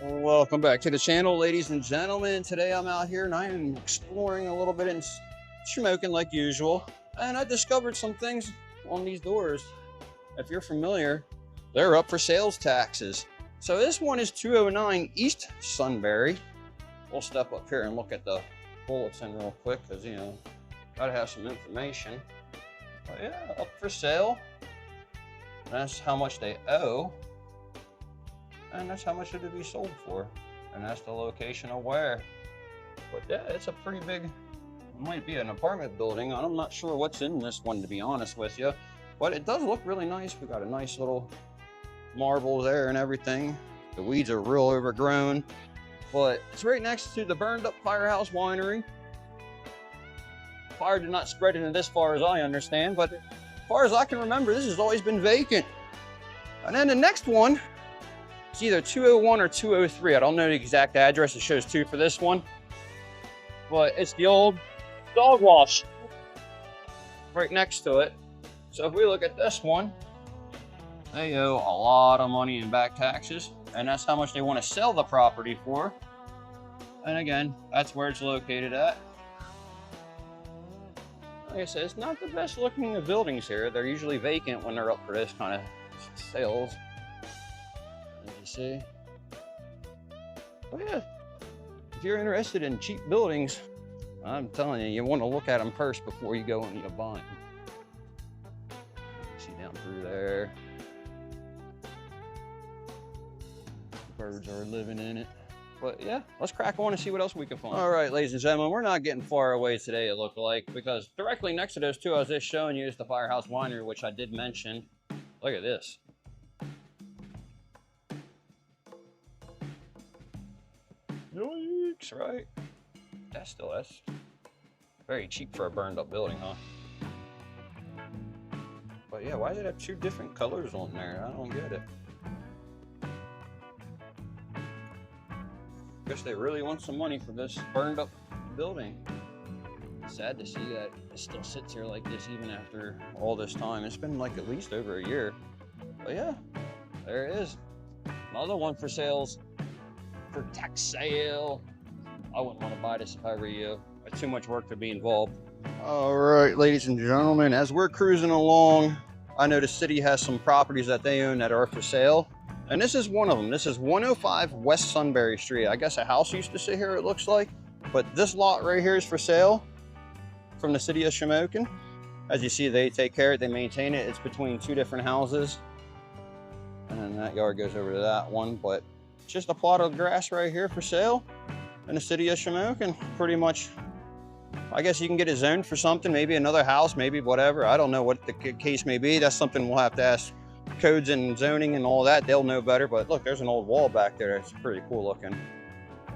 Welcome back to the channel, ladies and gentlemen. Today I'm out here and I am exploring a little bit and smoking like usual. And I discovered some things on these doors. If you're familiar, they're up for sales taxes. So this one is 209 East Sunbury. We'll step up here and look at the bulletin real quick because, you know, gotta have some information. But yeah, up for sale. That's how much they owe. And that's how much it'll be sold for. And that's the location of where. But yeah, it's a pretty big, it might be an apartment building. I'm not sure what's in this one, to be honest with you. But it does look really nice. We got a nice little marble there and everything. The weeds are real overgrown. But it's right next to the burned up Firehouse Winery. Fire did not spread into this far as I understand, but as far as I can remember, this has always been vacant. And then the next one, it's either 201 or 203. I don't know the exact address. It shows 2 for this one. But it's the old dog wash right next to it. So if we look at this one, they owe a lot of money in back taxes. And that's how much they want to sell the property for. And again, that's where it's located at. Like I said, it's not the best looking of buildings here. They're usually vacant when they're up for this kind of sales. As you see. But yeah, if you're interested in cheap buildings, I'm telling you, you want to look at them first before you go into buying. See down through there. Birds are living in it. But yeah, let's crack on and see what else we can find. All right, ladies and gentlemen, we're not getting far away today, it looked like, because directly next to those two I was just showing you is the Firehouse Winery, which I did mention. Look at this. Yikes, right? That's very cheap for a burned up building, huh? But yeah, why does it have 2 different colors on there? I don't get it. Guess they really want some money for this burned up building. Sad to see that it still sits here like this even after all this time. It's been like at least over a year. But yeah, there it is. Another one for sales. For tax sale. I wouldn't want to buy this if I were you. It's too much work to be involved. All right, ladies and gentlemen, as we're cruising along, I know the city has some properties that they own that are for sale. And this is one of them. This is 105 West Sunbury Street. I guess a house used to sit here, it looks like. But this lot right here is for sale from the city of Shamokin. As you see, they take care of it, they maintain it. It's between 2 different houses. And then that yard goes over to that one. But just a plot of grass right here for sale in the city of Shamokin. Pretty much, I guess you can get it zoned for something, maybe another house, maybe whatever. I don't know what the case may be. That's something we'll have to ask codes and zoning and all that. They'll know better. But look, there's an old wall back there. It's pretty cool looking.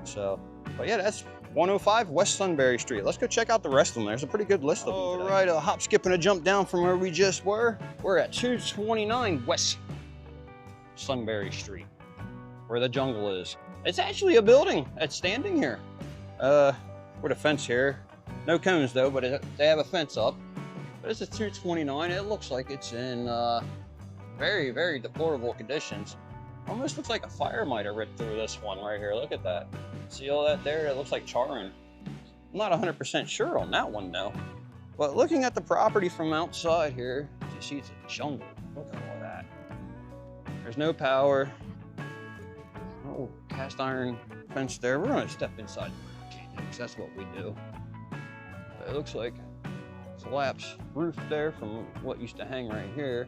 So, but yeah, that's 105 West Sunbury Street. Let's go check out the rest of them. There's a pretty good list of them. All right, a hop, skip, and a jump down from where we just were. We're at 229 West Sunbury Street, where the jungle is. It's actually a building that's standing here. With a fence here. No cones though, but they have a fence up. But it's a 229. It looks like it's in very, very deplorable conditions. Almost looks like a fire might have ripped through this one right here. Look at that. See all that there? It looks like charring. I'm not 100% sure on that one though. But looking at the property from outside here, you see it's a jungle. Look at all that. There's no power. Oh, cast iron fence there. We're gonna step inside because that's what we do. But it looks like it's a collapsed roof there from what used to hang right here.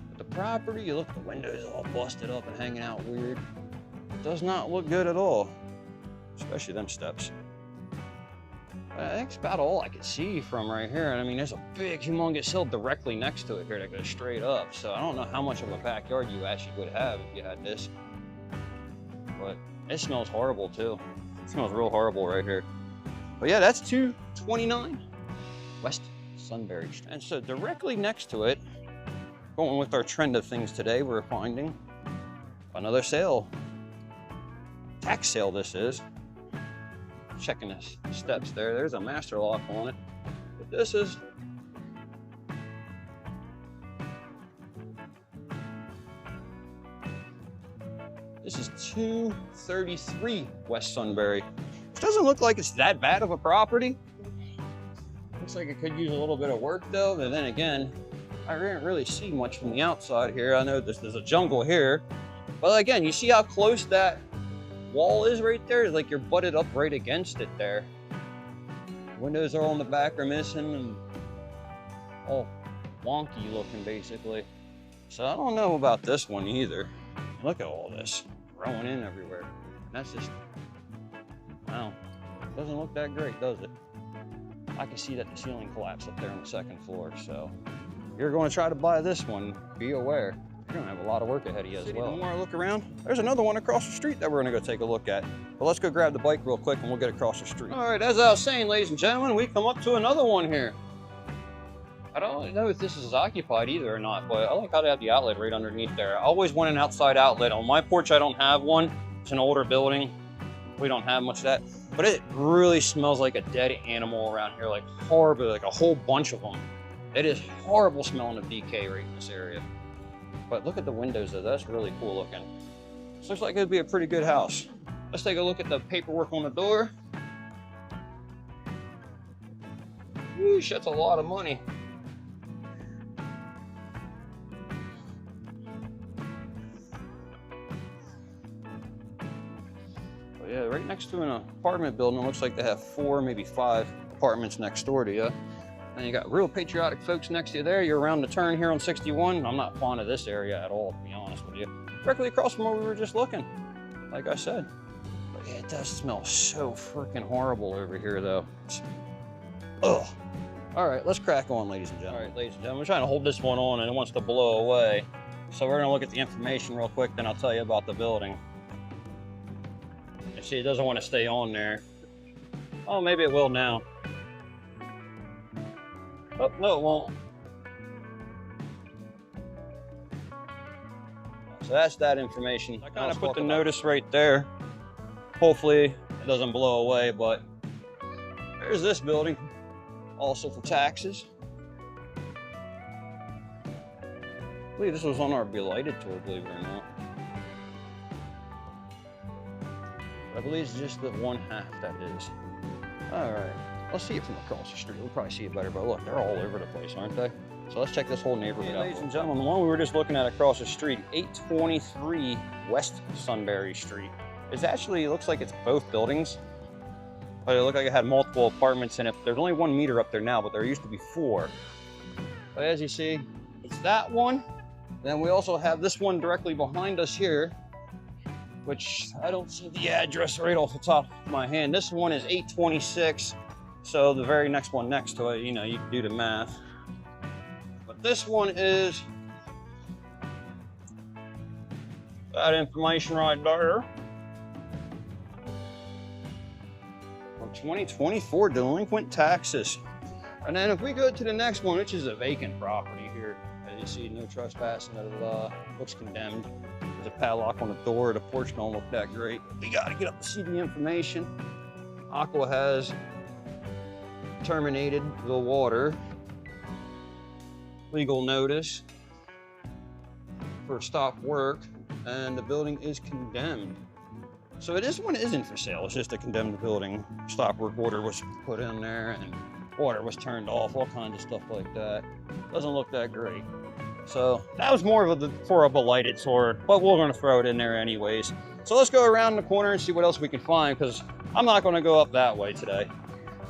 But the property, you look, the windows all busted up and hanging out weird. It does not look good at all, especially them steps. I think it's about all I could see from right here. And I mean, there's a big, humongous hill directly next to it here that goes straight up. So I don't know how much of a backyard you actually would have if you had this. But it smells horrible too. It smells real horrible right here. But yeah, that's 229 West Sunbury Street. And so directly next to it, going with our trend of things today, we're finding another sale. Tax sale this is. Checking the steps there. There's a master lock on it. But this is This is 233 West Sunbury. Which doesn't look like it's that bad of a property. Looks like it could use a little bit of work though, but then again, I didn't really see much from the outside here. I know there's a jungle here, but again, you see how close that wall is right there? It's like you're butted up right against it there. Windows are all in the back are missing and all wonky looking basically. So I don't know about this one either. Look at all this growing in everywhere. That's just, wow, doesn't look that great, does it? I can see that the ceiling collapsed up there on the second floor. So if you're going to try to buy this one, be aware. You're going to have a lot of work ahead of you as well. The more I look around, there's another one across the street that we're going to go take a look at. But let's go grab the bike real quick and we'll get across the street. All right, as I was saying, ladies and gentlemen, we come up to another one here. I don't know if this is occupied either or not, but I like how they have the outlet right underneath there. I always want an outside outlet. On my porch, I don't have one. It's an older building. We don't have much of that. But it really smells like a dead animal around here, like horrible, like a whole bunch of them. It is horrible smelling of decay right in this area. But look at the windows though, that's really cool looking. This looks like it'd be a pretty good house. Let's take a look at the paperwork on the door. Whoosh, that's a lot of money. But yeah, right next to an apartment building, it looks like they have 4, maybe 5 apartments next door to you. And you got real patriotic folks next to you there. You're around the turn here on 61. I'm not fond of this area at all, to be honest with you. Directly across from where we were just looking, like I said. But yeah, it does smell so freaking horrible over here, though. Ugh. All right, let's crack on, ladies and gentlemen. All right, ladies and gentlemen, we're trying to hold this one on and it wants to blow away. So we're gonna look at the information real quick, then I'll tell you about the building. You see, it doesn't want to stay on there. Oh, maybe it will now. Oh, no, it won't. So that's that information. I kind of put the notice right there. Hopefully it doesn't blow away, but there's this building, also for taxes. I believe this was on our Belighted tour, believe it or not. I believe it's just the one half that is. All right. Let's see it from across the street. We'll probably see it better, but look, they're all over the place, aren't they? So let's check this whole neighborhood out. Ladies and gentlemen, the one we were just looking at across the street, 823 West Sunbury Street. It actually looks like it's both buildings, but it looked like it had multiple apartments in it. There's only 1 meter up there now, but there used to be 4. But as you see, it's that one. Then we also have this one directly behind us here, which I don't see the address right off the top of my hand. This one is 826. So the very next one next to it, you know, you can do the math. But this one is that information right there. For 2024 delinquent taxes. And then if we go to the next one, which is a vacant property here, as you see, no trespassing, looks condemned. There's a padlock on the door. The porch don't look that great. We gotta get up to see the information. Aqua has terminated the water. Legal notice for stop work, and the building is condemned. So this one isn't for sale. It's just a condemned building. Stop work order was put in there, and water was turned off. All kinds of stuff like that. Doesn't look that great. So that was more of for a Belighted tour, but we're going to throw it in there anyways. So let's go around the corner and see what else we can find, because I'm not going to go up that way today.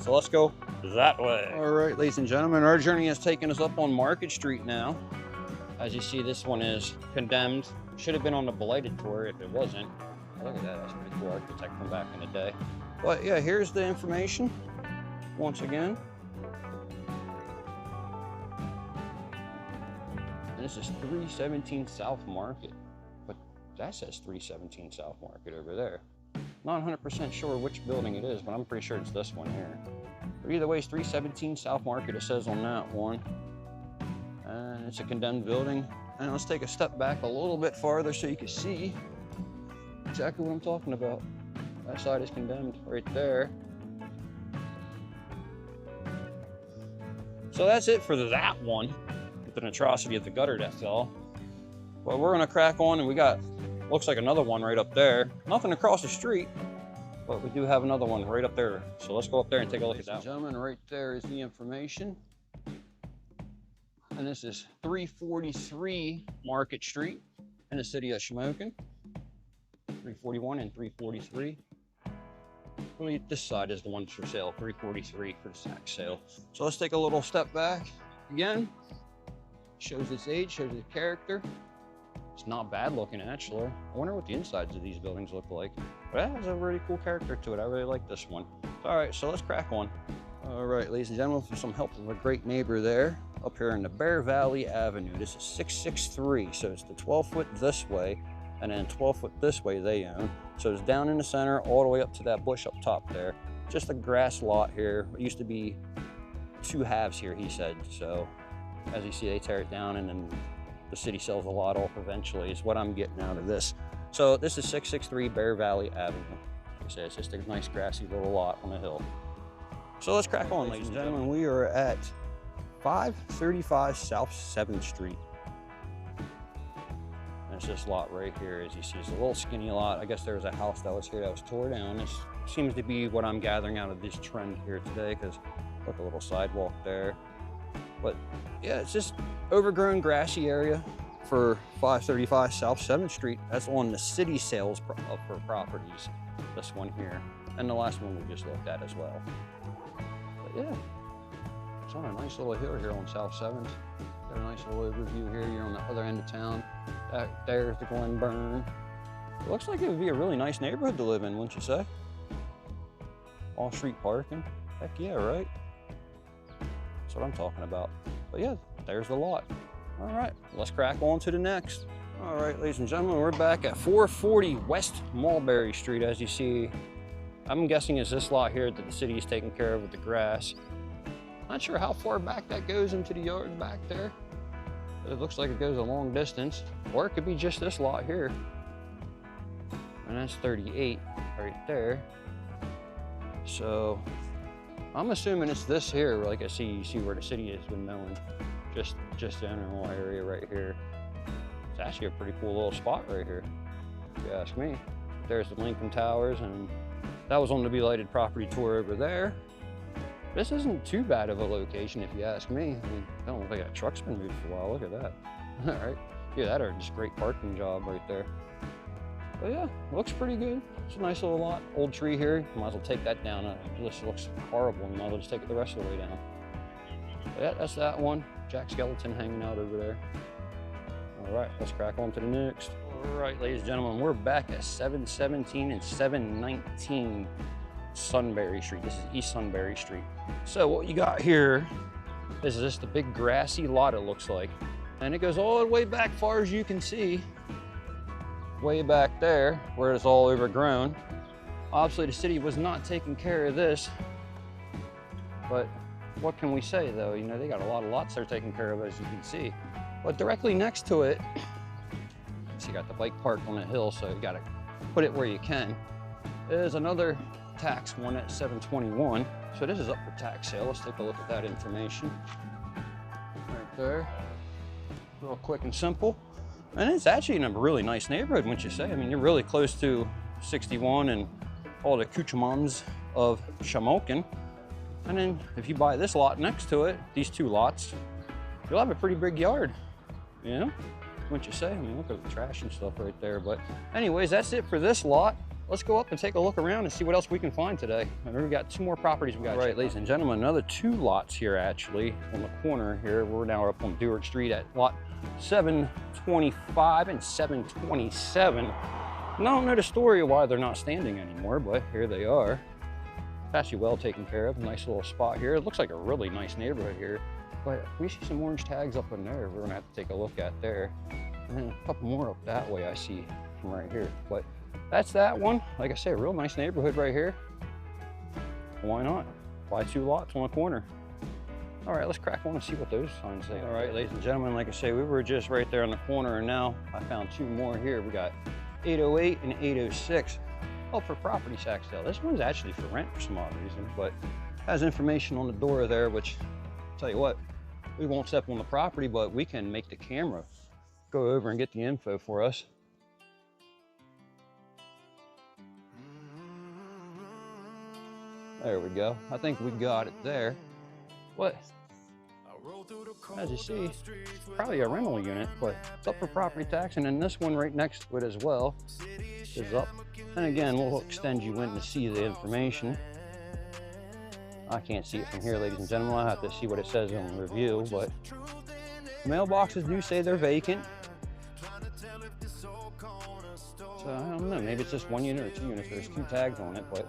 So let's go that way. All right, ladies and gentlemen, our journey has taken us up on Market Street now. As you see, this one is condemned. Should have been on the Belighted tour if it wasn't. Look at that, that's pretty cool architect from back in the day. But yeah, here's the information once again. And this is 317 South Market, but that says 317 South Market over there. Not 100% sure which building it is, but I'm pretty sure it's this one here. But either way, it's 317 South Market, it says on that one. And it's a condemned building. And let's take a step back a little bit farther so you can see exactly what I'm talking about. That side is condemned right there. So that's it for that one, with an atrocity of the gutter that fell. But we're gonna crack on, and we got Looks like another one right up there. Nothing across the street, but we do have another one right up there. So let's go up there and take a look at that. Gentlemen, right there is the information. And this is 343 Market Street in the city of Shamokin. 341 and 343. Really, this side is the one for sale, 343 for the tax sale. So let's take a little step back again. Shows its age, shows its character. It's not bad looking, actually. I wonder what the insides of these buildings look like. But it has a really cool character to it. I really like this one. All right, so let's crack on. All right, ladies and gentlemen, for some help of a great neighbor there, up here in the Bear Valley Avenue. This is 663, so it's the 12-foot this way, and then 12-foot this way they own. So it's down in the center, all the way up to that bush up top there. Just a grass lot here. It used to be 2 halves here, he said. So as you see, they tear it down, and then the city sells a lot off eventually, is what I'm getting out of this. So this is 663 Bear Valley Avenue. Like I say, it's just a nice grassy little lot on a hill. So let's crack on, ladies and gentlemen. We are at 535 South 7th Street. And it's this lot right here, as you see. It's a little skinny lot. I guess there was a house that was here that was tore down. This seems to be what I'm gathering out of this trend here today, because look, a little sidewalk there. But yeah, it's just overgrown grassy area for 535 South 7th Street. That's on the city sales for properties, this one here. And the last one we just looked at as well. But yeah, it's on a nice little hill here on South 7th. Got a nice little overview here. You're on the other end of town. Back there's the Glen Burn. It looks like it would be a really nice neighborhood to live in, wouldn't you say? All street parking. Heck yeah, right? That's what I'm talking about. But yeah, there's the lot. All right, let's crack on to the next. All right, ladies and gentlemen, we're back at 440 West Mulberry Street. As you see, I'm guessing it's this lot here that the city is taking care of with the grass. Not sure how far back that goes into the yard back there. But it looks like it goes a long distance. Or it could be just this lot here. And that's 38 right there. So I'm assuming it's this here, like I see, you see where the city has been mowing. Just the general area right here. It's actually a pretty cool little spot right here, if you ask me. There's the Lincoln Towers, and that was on the Be Lighted property tour over there. This isn't too bad of a location, if you ask me. I mean, I don't look like that truck's been moved for a while. Look at that. All right. Yeah, that are just great parking job right there. But yeah, looks pretty good. It's a nice little lot. Old tree here. Might as well take that down. It just looks horrible. You might as well just take it the rest of the way down. But yeah, that's that one. Jack Skeleton hanging out over there. All right, let's crack on to the next. All right, ladies and gentlemen, we're back at 717 and 719 Sunbury Street. This is East Sunbury Street. So what you got here is just a big grassy lot, it looks like. And it goes all the way back far as you can see. Way back there, where it's all overgrown. Obviously, the city was not taking care of this. But what can we say, though? You know, they got a lot of lots they're taking care of, as you can see. But directly next to it, so you got the bike park on the hill, so you got to put it where you can. There's another tax one at 721. So this is up for tax sale. Let's take a look at that information. Right there. Real quick and simple. And it's actually in a really nice neighborhood, wouldn't you say? I mean, you're really close to 61 and all the accoutrements of Shamokin. And then if you buy this lot next to it, these 2 lots, you'll have a pretty big yard, you know? Wouldn't you say? I mean, look at the trash and stuff right there. But anyways, that's it for this lot. Let's go up and take a look around and see what else we can find today. And we've got 2 more properties we got. All right, ladies and gentlemen, another 2 lots here actually on the corner here. We're now up on Dewart Street at lot 725 and 727. And I don't know the story of why they're not standing anymore, but here they are. It's actually well taken care of. Nice little spot here. It looks like a really nice neighborhood here. But we see some orange tags up in there we're gonna have to take a look at there. And then a couple more up that way I see from right here. But that's that one. Like I say, a real nice neighborhood right here. Why not? Buy 2 lots on a corner. All right, let's crack on and see what those signs say. All right, ladies and gentlemen, like I say, we were just right there on the corner, and now I found 2 more here. We got 808 and 806. Oh, for property tax sale. This one's actually for rent for some odd reason, but has information on the door there, which, I'll tell you what, we won't step on the property, but we can make the camera go over and get the info for us. There we go. I think we got it there. What? As you see, it's probably a rental unit, but it's up for property tax, and then this one right next to it as well is up. And again, we'll extend you in to see the information. I can't see it from here, ladies and gentlemen. I'll have to see what it says on the review, but mailboxes do say they're vacant. So I don't know, maybe it's just one unit or 2 units. There's 2 tags on it, but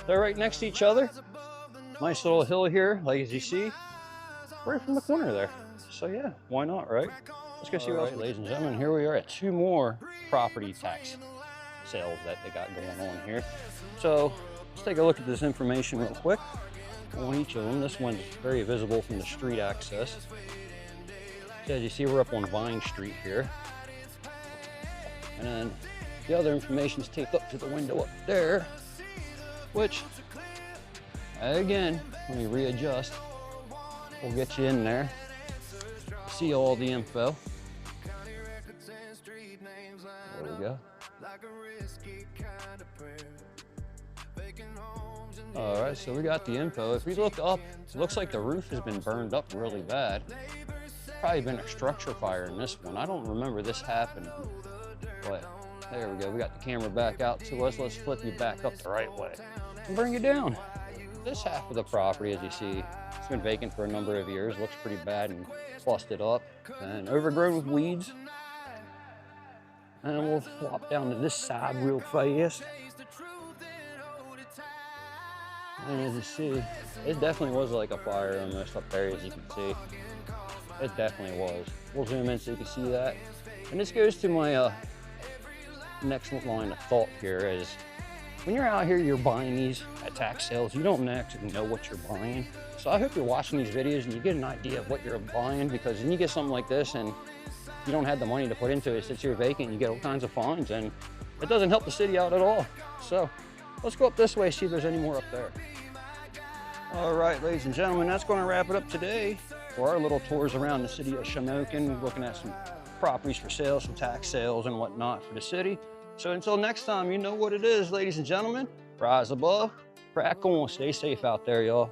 they're right next to each other. Nice little hill here, like as you see, right from the corner there. So yeah, why not, right? Let's go see what else. Ladies and gentlemen, here we are at 2 more property tax sales that they got going on here. So let's take a look at this information real quick on each of them. This one's very visible from the street access. So as you see, we're up on Vine Street here. And then the other information is taped up to the window up there, which, again, when we readjust, we'll get you in there, see all the info. There we go. All right, so we got the info. If we look up, it looks like the roof has been burned up really bad. Probably been a structure fire in this one. I don't remember this happening, but there we go. We got the camera back out to us. Let's flip you back up the right way and bring you down. This half of the property, as you see, it's been vacant for a number of years. Looks pretty bad and busted up and overgrown with weeds. And we'll flop down to this side real fast. And as you see, it definitely was like a fire almost up there, as you can see. It definitely was. We'll zoom in so you can see that. And this goes to my next line of thought here is, when you're out here, you're buying these at tax sales, you don't actually know what you're buying. So I hope you're watching these videos and you get an idea of what you're buying, because when you get something like this and you don't have the money to put into it, it sits here vacant, you get all kinds of fines, and it doesn't help the city out at all. So let's go up this way, see if there's any more up there. All right, ladies and gentlemen, that's going to wrap it up today for our little tours around the city of Shamokin, looking at some properties for sale, some tax sales and whatnot for the city. So until next time, you know what it is, ladies and gentlemen. Rise above, crack on, stay safe out there, y'all.